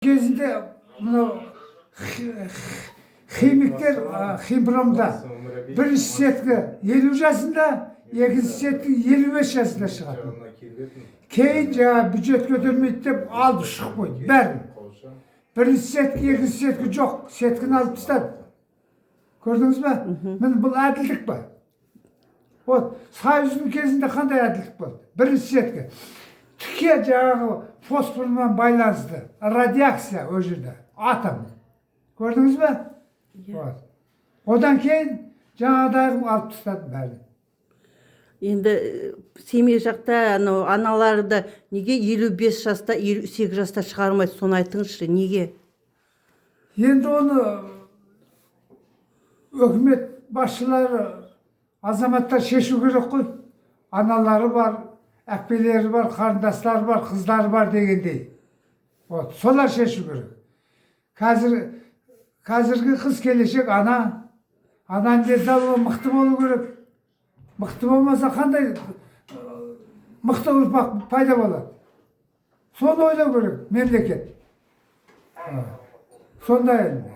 Кезінде мынау химиктер химпромда бірінші сеткі 50 жасында, екінші сеткі 55 жасында шығады. Кейін жаңа бюджет көтермейді деп алып шығып қойды бәрін. Бірінші сеткі, екінші сеткі жоқ, сеткіні алып тастады. Көрдіңіз бе? Міне бұл әділдік па? Вот, Союздың кезінде қандай әділдік болды? Бірінші сеткі. Тіке жаңағы фосформен байланысты радиация о жерде, атом. Көрдіңіз бе? Вот. Одан кейін жаңағыдай алып тастады бәрін. Енді Семей жақта аналарды неге 55 жаста, 58 жаста шығармайды, соны айтыңызшы, неге? Енді оны өкімет басшылары, азаматтар шешу керек қой. Аналары бар, әпкелері бар, қарындастары бар, қыздары бар дегендей. Вот, солар шешу керек. Қазіргі қыз келешек ана, ананың денсаулығы мықты болу керек. Мықты болмаса қандай мықты ұрпақ пайда болады. Соны ойлау керек мемлекет. Сондай енді.